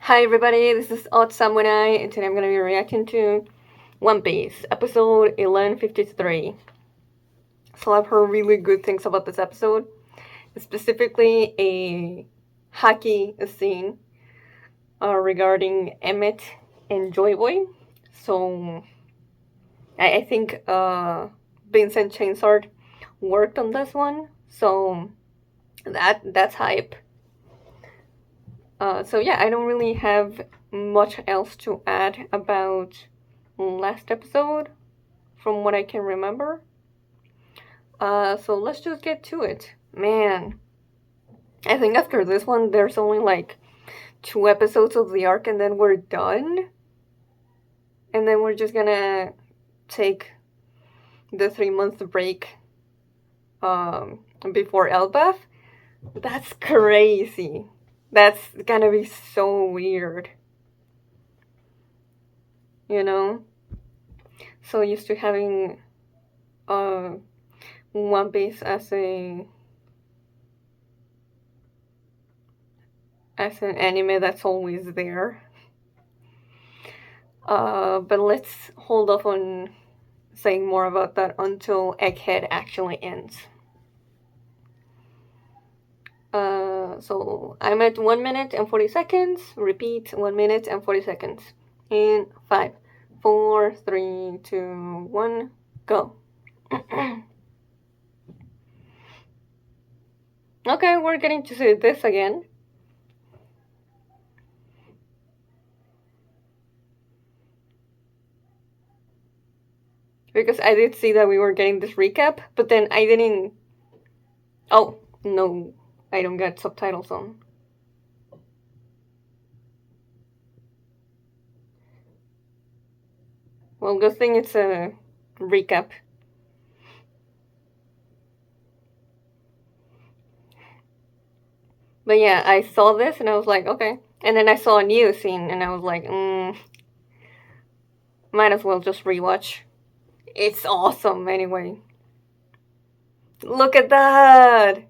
Hi everybody, this is Odd Samurai, and today I'm going to be reacting to One Piece, episode 1153. So I've heard really good things about this episode, specifically a hockey scene regarding Emet and Joyboy. So I think Vincent Chainsard worked on this one, so that's hype. So yeah, I don't really have much else to add about last episode from what I can remember. So let's just get to it. Man, I think after this one, there's only like 2 episodes of the arc and then we're done. And then we're just gonna take the 3 month break before Elbaf. That's crazy. That's gonna be so weird. You know? So used to having uh, One Piece as an anime that's always there. But let's hold off on saying more about that until Egghead actually ends. So I'm at 1 minute and 40 seconds. Repeat 1 minute and 40 seconds. In 5, 4, 3, 2, 1, go. Okay, we're getting to see this again. Because I did see that we were getting this recap, but then I didn't. Oh, no, I don't get subtitles on. Well, good thing it's a recap. But yeah, I saw this and I was like, okay. And then I saw a new scene and I was like, might as well just rewatch. It's awesome anyway. Look at that!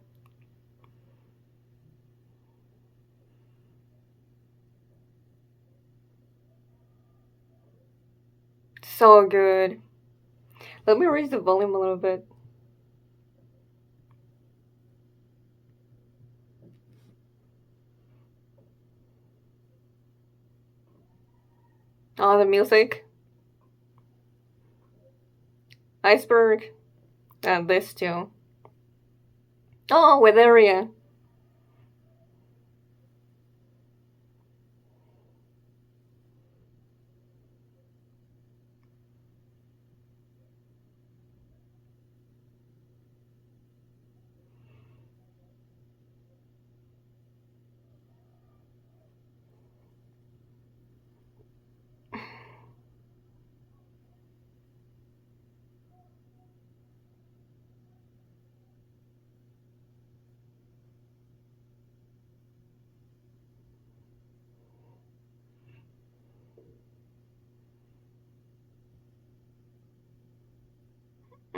So good. Let me raise the volume a little bit. Oh, the music. Iceberg. And this too. Oh, with area.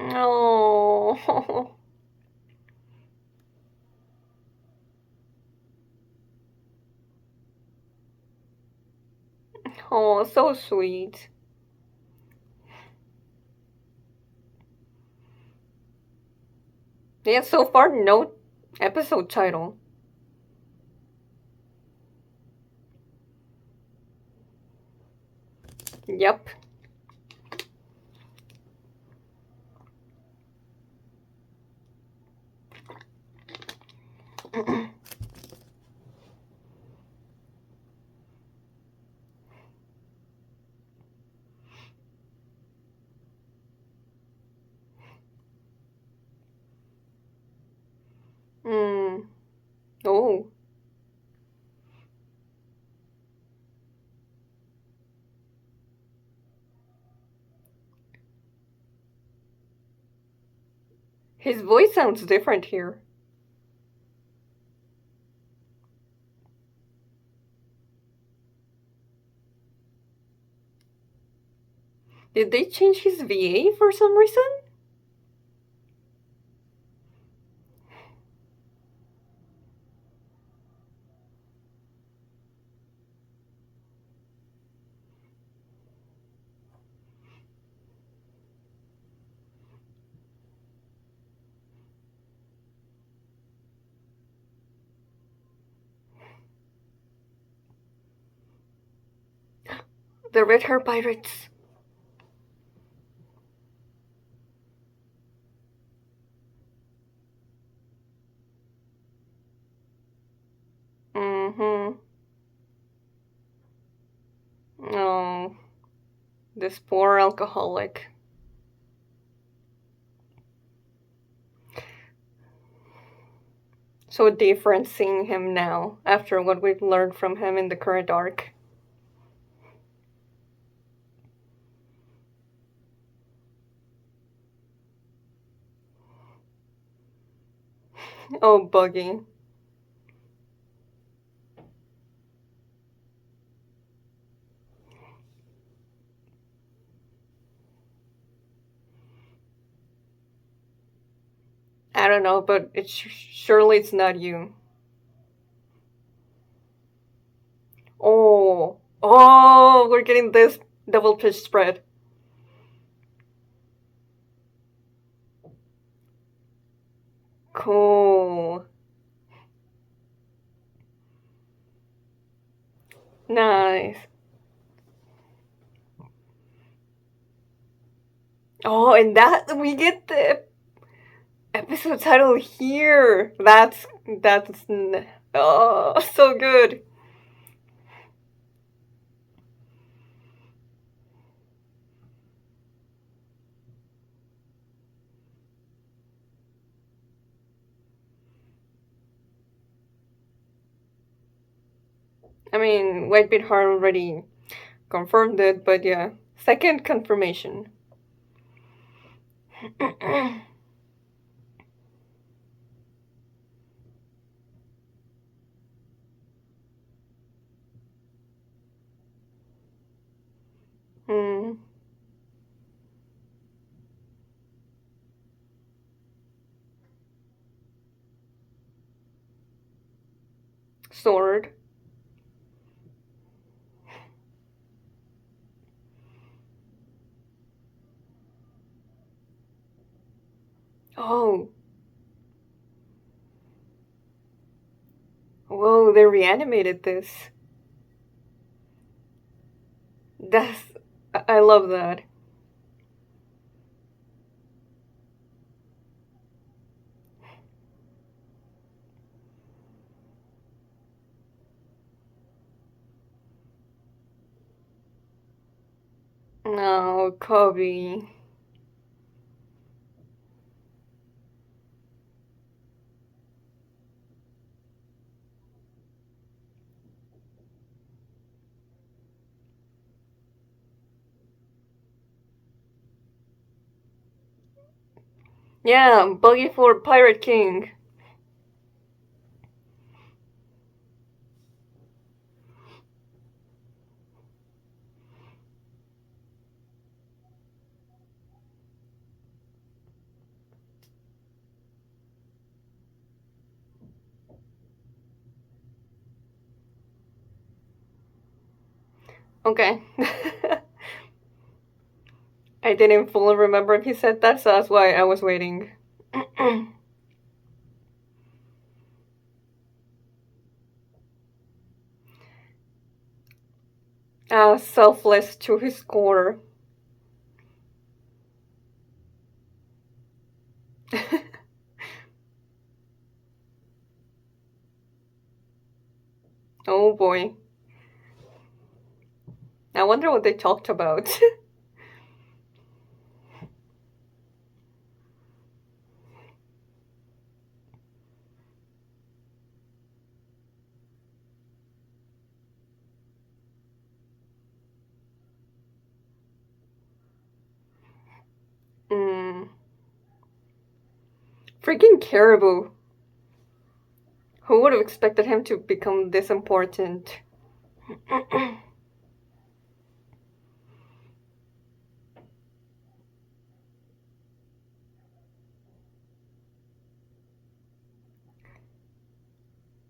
Oh. Oh, so sweet. Yeah, so far, no episode title. Yep. Hmm. Oh. His voice sounds different here. Did they change his VA for some reason? The red hair pirates. Mm-hmm. Oh, this poor alcoholic. So different seeing him now after what we've learned from him in the current arc. Oh, Buggy. I don't know, but surely it's not you. Oh, we're getting this double pitch spread. Cool. Nice. Oh, and that we get the episode title here. That's oh so good. I mean, Whitebeard Heart already confirmed it, but yeah, second confirmation. Hmm. Sword. Oh, whoa! They reanimated this. That's I love that. No, Kobe. Yeah, Buggy for Pirate King. Okay. I didn't fully remember if he said that, so that's why I was waiting. Selfless to his core. Oh boy. I wonder what they talked about. mm. Freaking Caribou. Who would have expected him to become this important?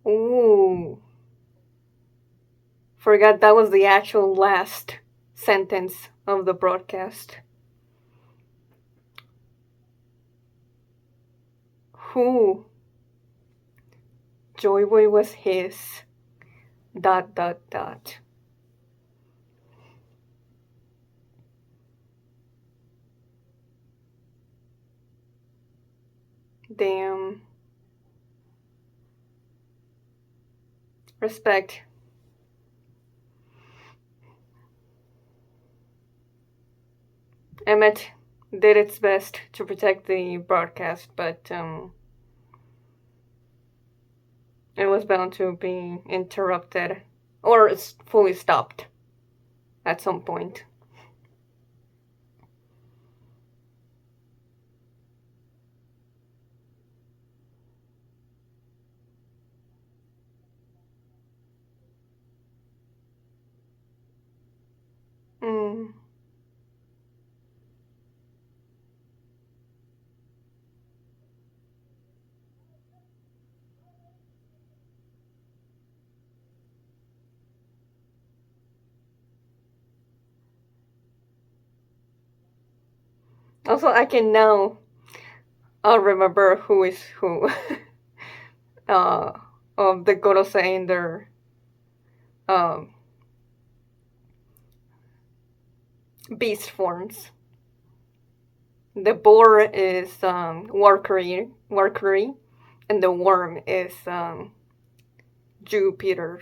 Ooh. Forgot that was the actual last sentence of the broadcast. Who? Joyboy was his. Dot dot dot. Damn. Respect. Emet did its best to protect the broadcast, but it was bound to be interrupted or fully stopped at some point. Mm. Also, I can now remember who is who uh, of the Gorosei in their um, beast forms. The boar is Warkuri, and the worm is Jupiter.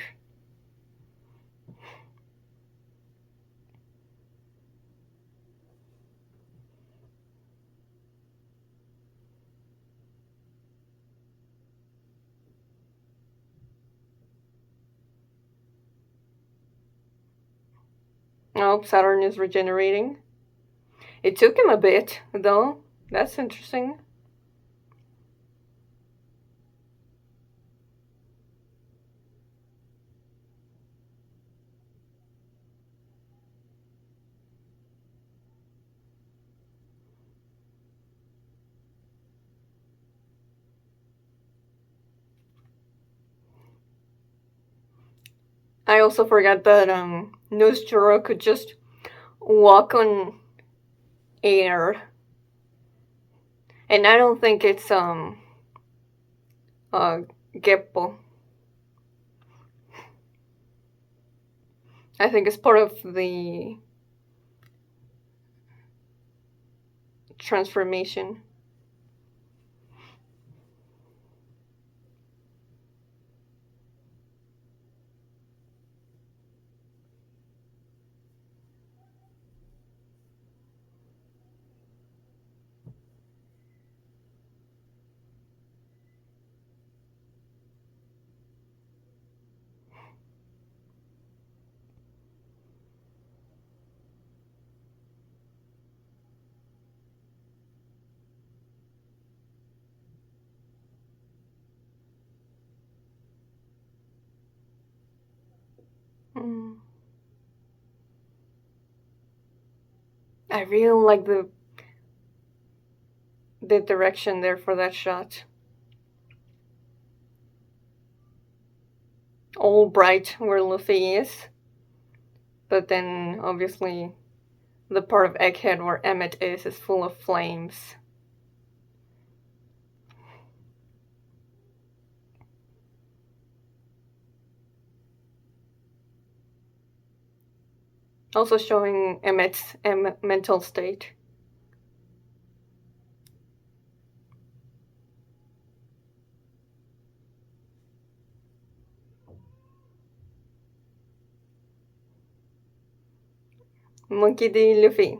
Oh, Saturn is regenerating. It took him a bit, though. That's interesting. I also forgot that Nuzjuro could just walk on air, and I don't think it's uh Geppo. I think it's part of the transformation. Mm. I really like the direction there for that shot. All bright where Luffy is, but then obviously the part of Egghead where Emmet is full of flames. Also showing Emmet's mental state. Monkey D. Luffy.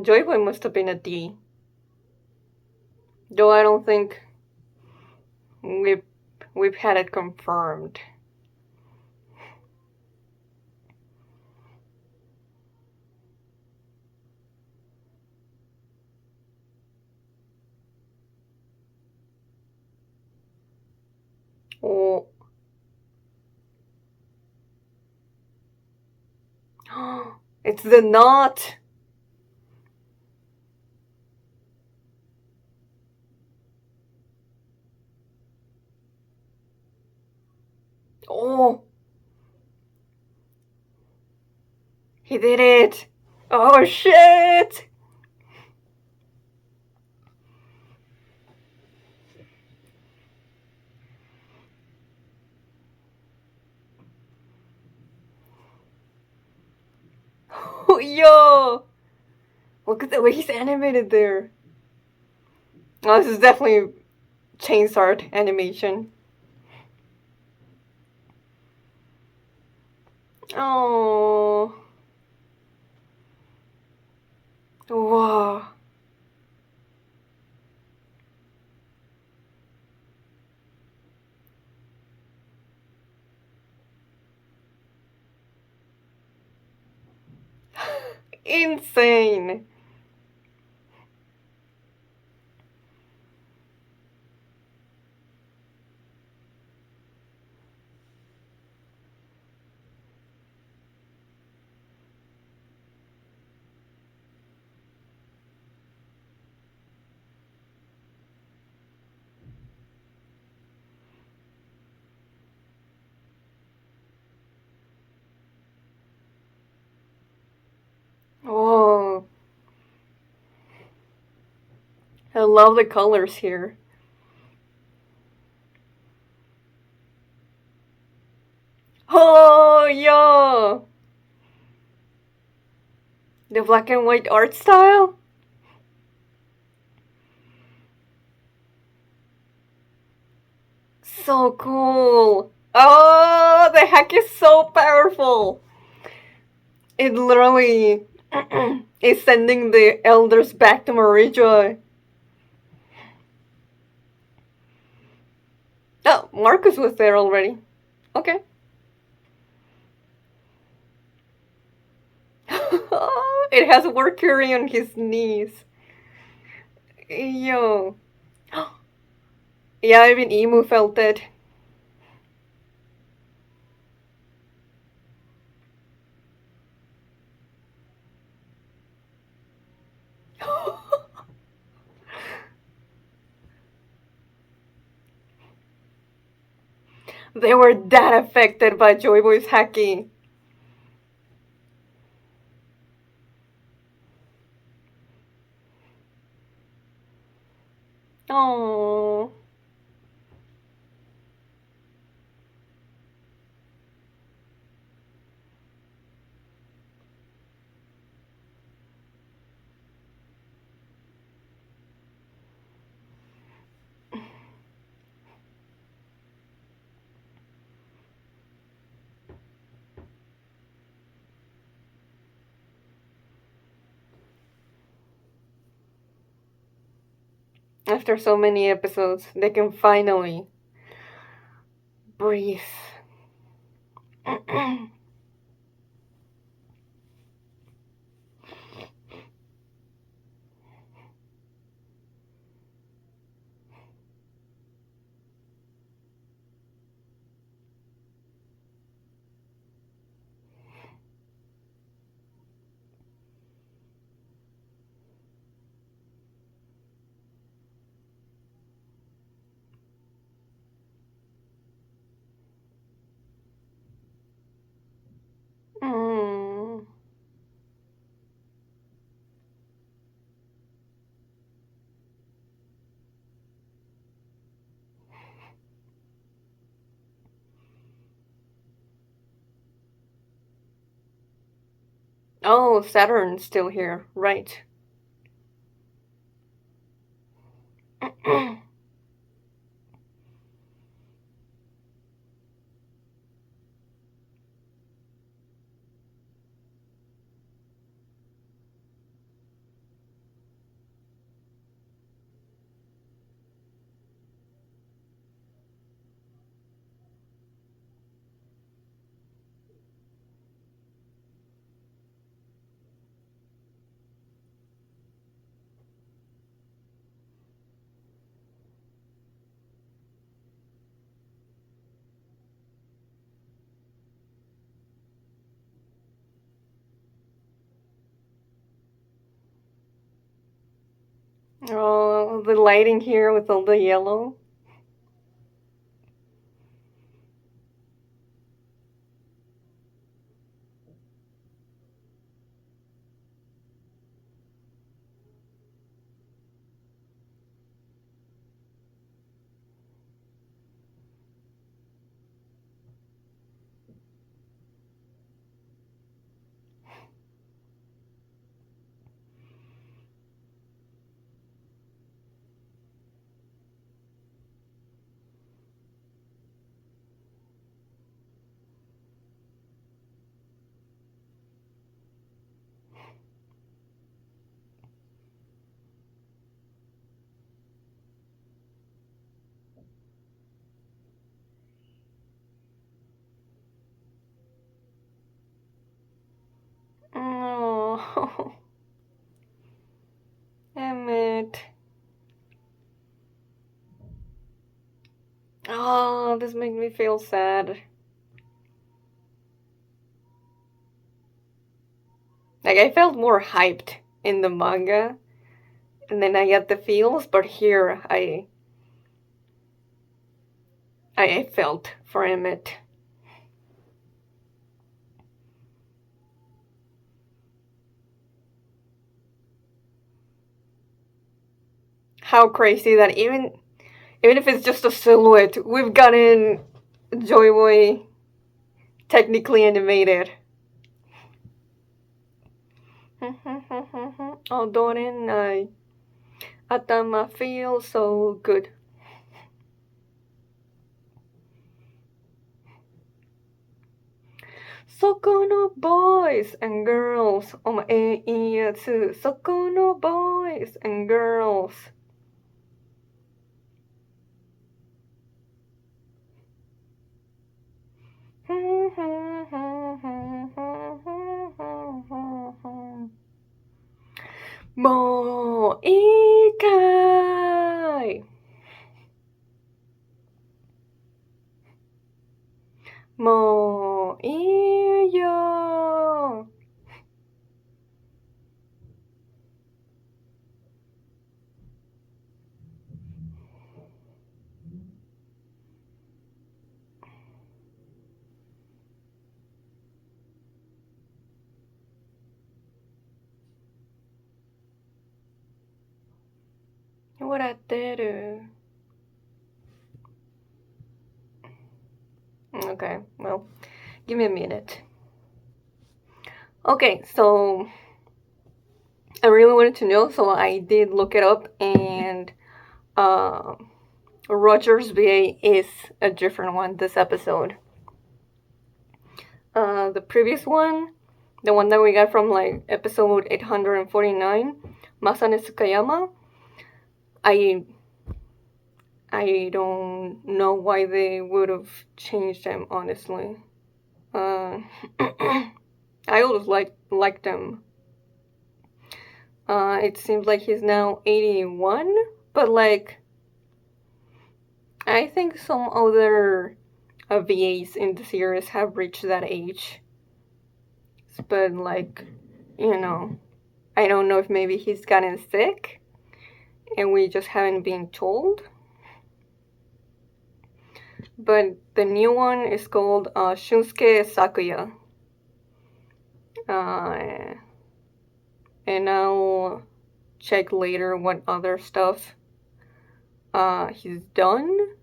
Joyboy must have been a D. Though I don't think we've, we've had it confirmed. Oh. It's the knot! Oh! He did it! Oh shit! Look at the way he's animated there. Oh, this is definitely chainsaw art animation. Oh. Wow. Insane. Whoa. I love the colors here. Oh, yeah. The black and white art style? So cool. Oh, the hack is so powerful. It literally is sending the elders back to Marijoy. Oh, Marcus was there already. Okay. It has Mercury on his knees. Yo. Yeah, even Emu felt it. They were that affected by Joyboy's hacking. Oh. After so many episodes, they can finally breathe. Mm. Oh, Saturn's still here, right. Oh, the lighting here with all the yellow. Oh, this made me feel sad. Like, I felt more hyped in the manga, and then I got the feels, but here I felt for Emet. How crazy that even if it's just a silhouette, we've gotten Joyboy technically animated. Oh, Doren, Atama feels so good. Sokono boys and girls. Sokono boys and girls. Mo ikai. Mo iyo. Warateru. Okay, well, give me a minute. Okay, so I really wanted to know, so I did look it up, and Roger's VA is a different one this episode. The previous one, the one that we got from like episode 849, Masane Tsukayama, I don't know why they would have changed them, honestly. I always liked them. It seems like he's now 81, but like, I think some other VAs in the series have reached that age. But like, you know, I don't know if maybe he's gotten sick and we just haven't been told. But the new one is called Shunsuke Sakuya. And I'll check later what other stuff he's done.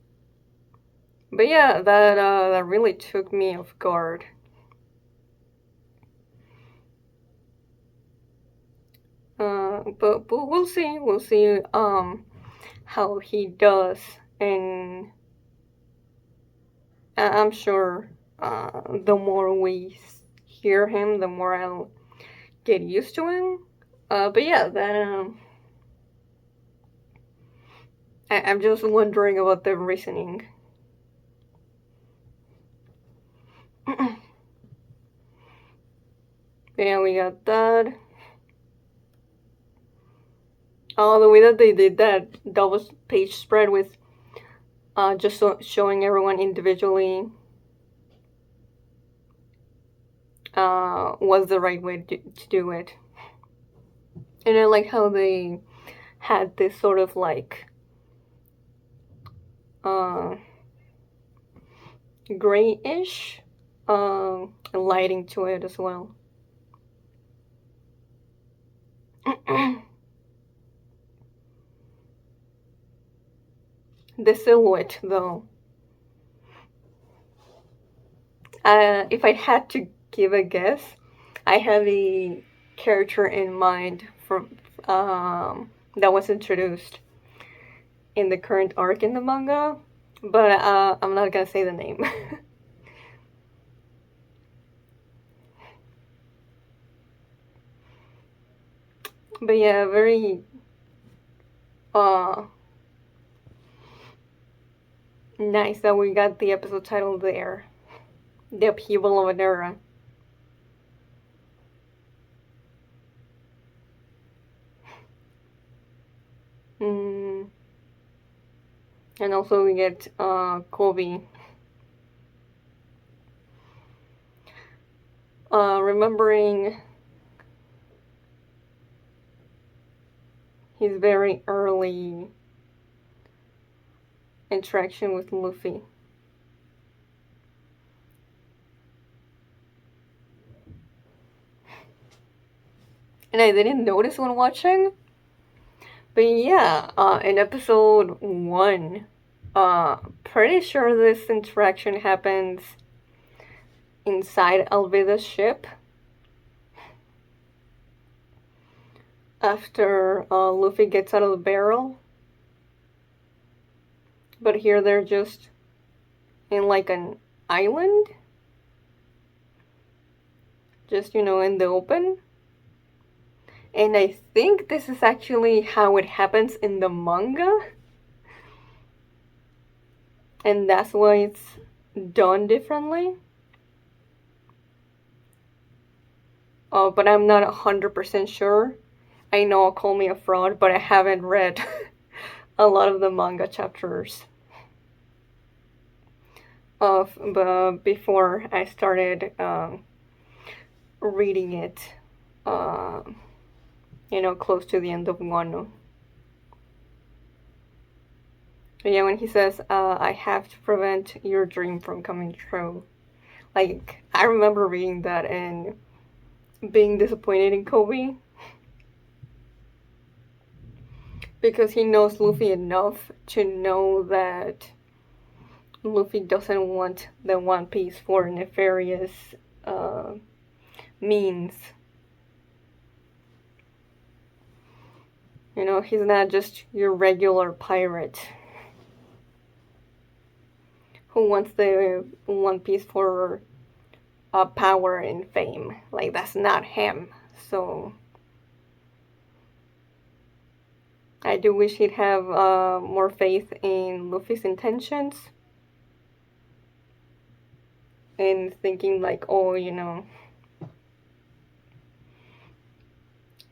But yeah, that really took me off guard. But we'll see. We'll see how he does, and I'm sure the more we hear him, the more I'll get used to him. But yeah, I'm just wondering about the reasoning. Yeah, we got that. Oh, the way that they did that double page spread with just showing everyone individually was the right way to do it. And I like how they had this sort of like grayish lighting to it as well. The silhouette, though. If I had to give a guess, I have a character in mind from that was introduced in the current arc in the manga, but I'm not gonna say the name. But yeah, very nice that we got the episode title there. The upheaval of an era. And also we get Kobe remembering his very early interaction with Luffy. And I didn't notice when watching. But yeah, in episode 1, pretty sure this interaction happens inside Alvida's ship. After Luffy gets out of the barrel. But here they're just in like an island. Just, in the open. And I think this is actually how it happens in the manga. And that's why it's done differently. But I'm not 100% sure. I know I'll call me a fraud, but I haven't read a lot of the manga chapters before I started reading it, close to the end of Wano. But yeah, when he says, I have to prevent your dream from coming true. Like, I remember reading that and being disappointed in Kobe. Because he knows Luffy enough to know that Luffy doesn't want the One Piece for nefarious means. He's not just your regular pirate who wants the One Piece for power and fame. Like, that's not him. So I do wish he'd have more faith in Luffy's intentions. And thinking like, oh,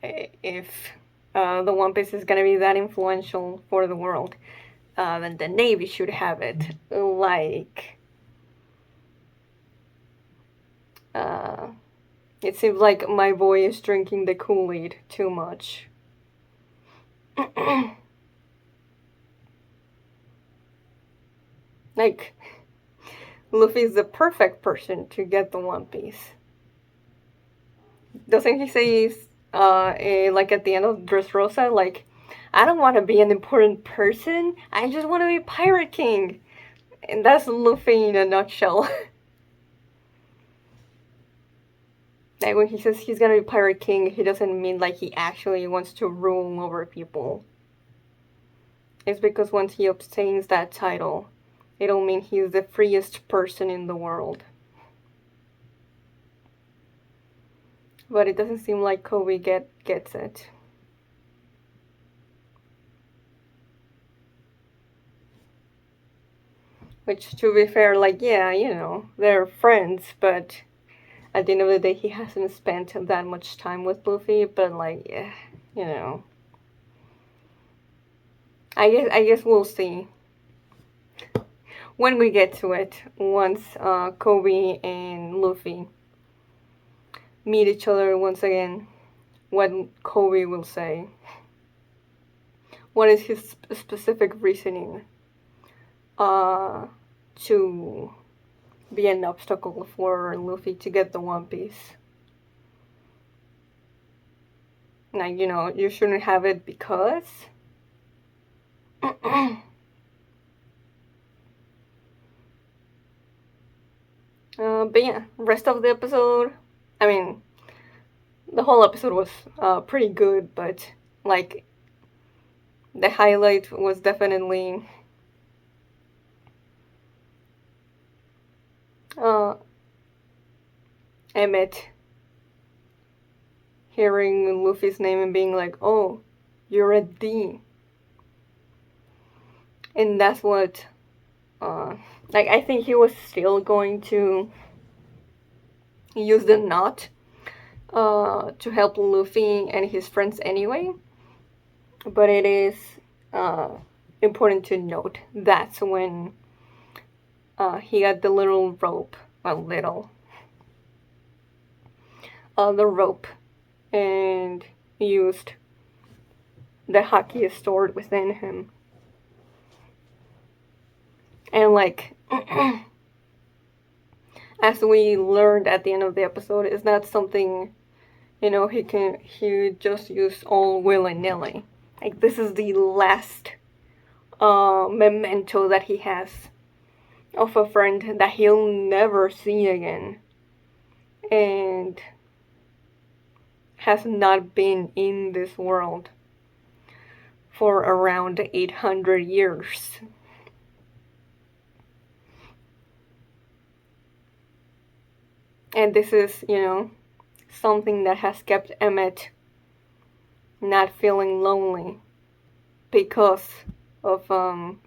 if the One Piece is gonna be that influential for the world, then the Navy should have it. Like, it seems like my boy is drinking the Kool-Aid too much. Like, Luffy's the perfect person to get the One Piece. Doesn't he say, like at the end of Dressrosa, like, I don't want to be an important person, I just want to be Pirate King. And that's Luffy in a nutshell. Like, when he says he's gonna be Pirate King, he doesn't mean like he actually wants to rule over people. It's because once he obtains that title, it'll mean he's the freest person in the world. But it doesn't seem like Kobe gets it. Which, to be fair, like, yeah, they're friends, but at the end of the day, he hasn't spent that much time with Luffy, but, like, yeah, I guess we'll see. When we get to it, once Kobe and Luffy meet each other once again, what Kobe will say. What is his specific reasoning to be an obstacle for Luffy to get the One Piece? Like, you shouldn't have it because... but yeah, rest of the episode, I mean, the whole episode was pretty good, but, like, the highlight was definitely Emet hearing Luffy's name and being like, oh, you're a D. And that's what, like, I think he was still going to use the knot to help Luffy and his friends anyway. But it is important to note that's when he got the little rope, well, little. the rope and used the haki stored within him. And like, as we learned at the end of the episode, is not something, he just use all willy-nilly. Like, this is the last memento that he has of a friend that he'll never see again. And has not been in this world for around 800 years. And this is, something that has kept Emet not feeling lonely because of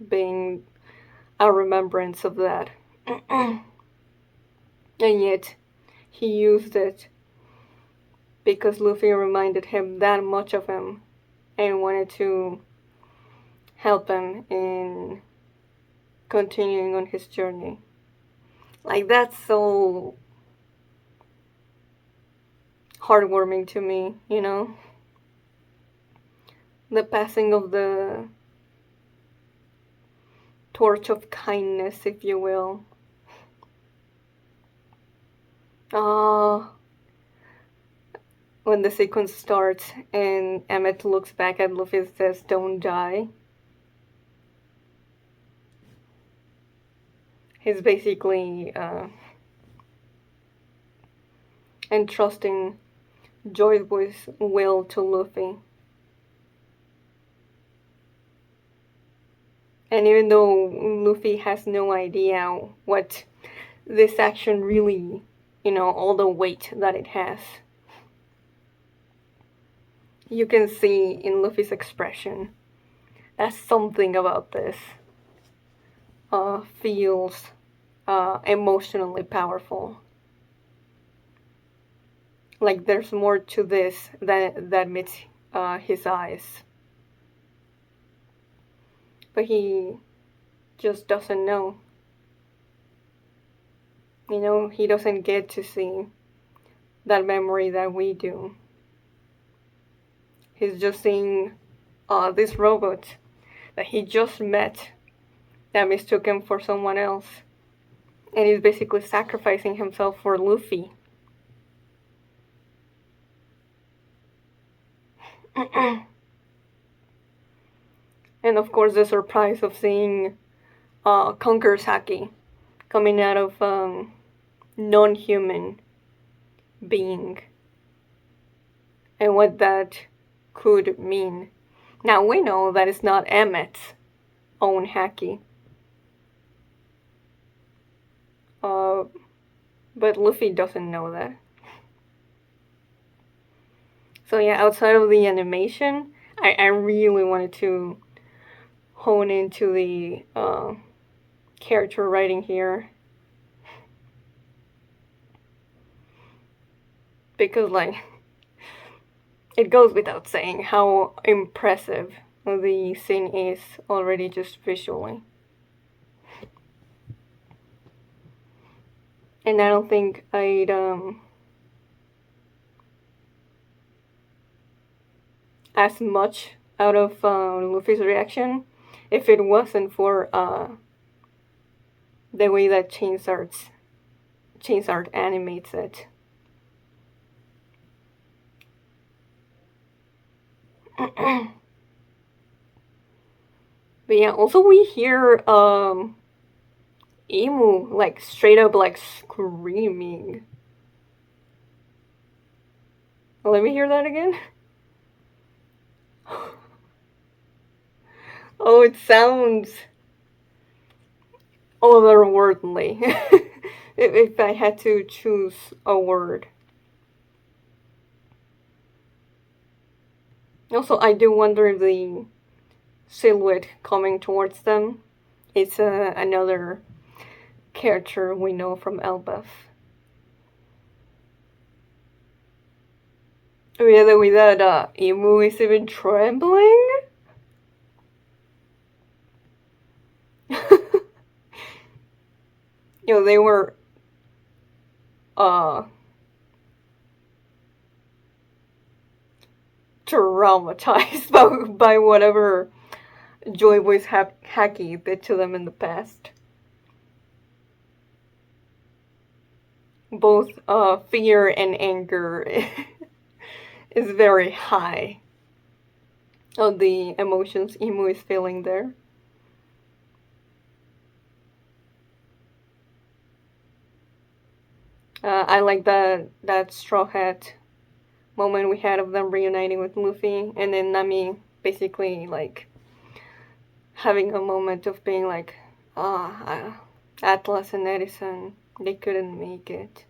being a remembrance of that. And yet, he used it because Luffy reminded him that much of him and wanted to help him in continuing on his journey. Like, that's so heartwarming to me, The passing of the torch of kindness, if you will. When the sequence starts and Emet looks back at Luffy and says, "Don't die." He's basically entrusting Joyboy's will to Luffy. And even though Luffy has no idea what this action really, all the weight that it has, you can see in Luffy's expression that something about this feels emotionally powerful. Like, there's more to this that meets his eyes. But he just doesn't know. He doesn't get to see that memory that we do. He's just seeing this robot that he just met that mistook him for someone else. And he's basically sacrificing himself for Luffy. And of course, the surprise of seeing Conqueror's Haki coming out of non-human being. And what that could mean. Now, we know that it's not Emet's own Haki. But Luffy doesn't know that. So yeah, outside of the animation, I really wanted to hone into the character writing here. Because, like, it goes without saying how impressive the scene is already just visually. And I don't think I'd as much out of Luffy's reaction if it wasn't for the way that Chains Art animates it. But yeah, also we hear Emu like straight up like screaming. Let me hear that again. Oh, it sounds otherworldly. If I had to choose a word. Also, I do wonder if the silhouette coming towards them is another character we know from Elbaf. Oh yeah, the way that Emu is even trembling? They were traumatized by whatever Joyboy's hacky did to them in the past. Both fear and anger is very high on the emotions Emu is feeling there. I like that Straw Hat moment we had of them reuniting with Luffy, and then Nami basically like having a moment of being like, Atlas and Edison, they couldn't make it.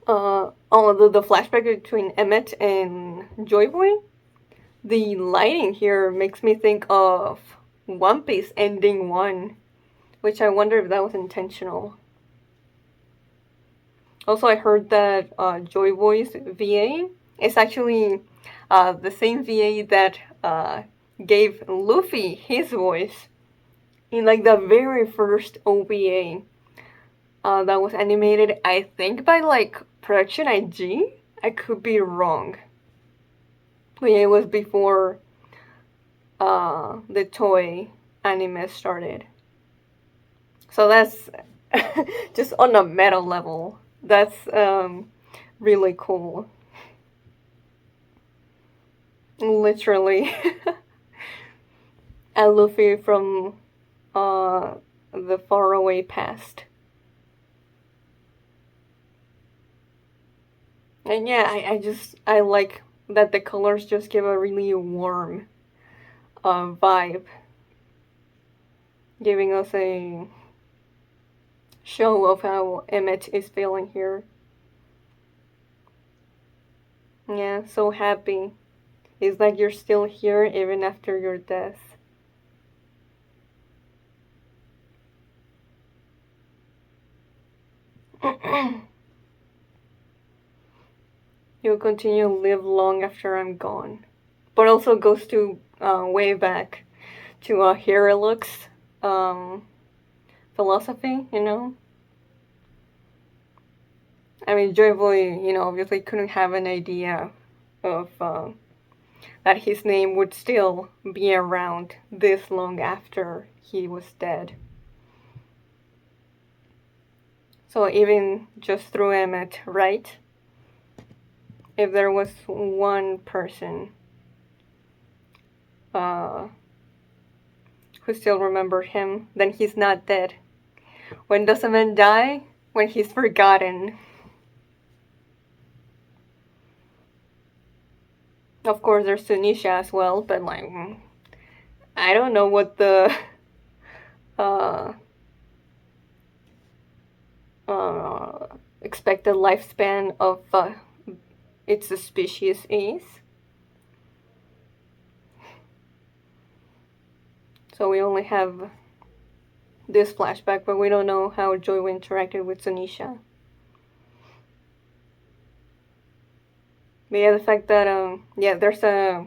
All of the flashback between Emet and Joyboy, the lighting here makes me think of One Piece ending 1, which I wonder if that was intentional. Also, I heard that Joyboy's VA is actually the same VA that gave Luffy his voice in like the very first OVA that was animated, I think, by like Production IG. I could be wrong. But yeah, it was before the toy anime started. So that's just on a meta level. That's really cool. Literally. A Luffy from the faraway past. And yeah, I like that the colors just give a really warm vibe, giving us a show of how Emet is feeling here. Yeah, so happy. It's like you're still here even after your death. You'll continue to live long after I'm gone. But also goes to way back to Hiruluk's philosophy, you know? I mean, Joyboy, you know, obviously couldn't have an idea of that his name would still be around this long after he was dead. So even just through Emet, right? If there was one person who still remembered him, then he's not dead. When does a man die? When he's forgotten. Of course, there's Sunisha as well, but like, I don't know what the expected lifespan of its species is. So we only have this flashback, but we don't know how Joyboy interacted with Sunisha. But yeah, the fact that there's a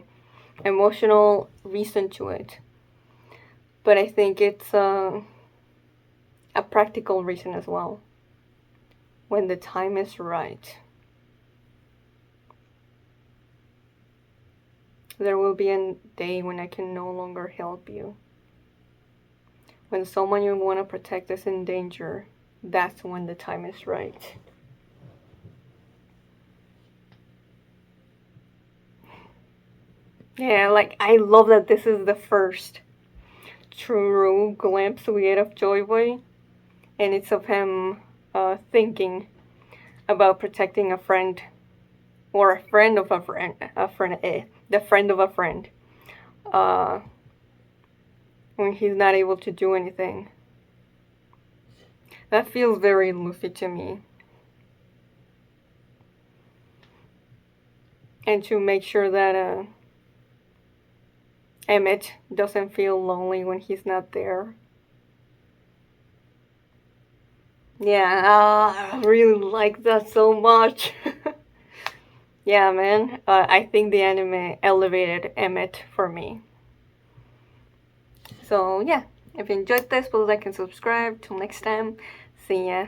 emotional reason to it, but I think it's a practical reason as well. When the time is right, there will be a day when I can no longer help you. When someone you want to protect is in danger, that's when the time is right. Yeah, like, I love that this is the first true glimpse we get of Joyboy, and it's of him thinking about protecting a friend, or a friend of a friend, the friend of a friend, when he's not able to do anything. That feels very Luffy to me. And to make sure that Emet doesn't feel lonely when he's not there. Yeah, I really like that so much. Yeah, man. I think the anime elevated Emet for me. So, yeah. If you enjoyed this, please like and subscribe. Till next time. See ya.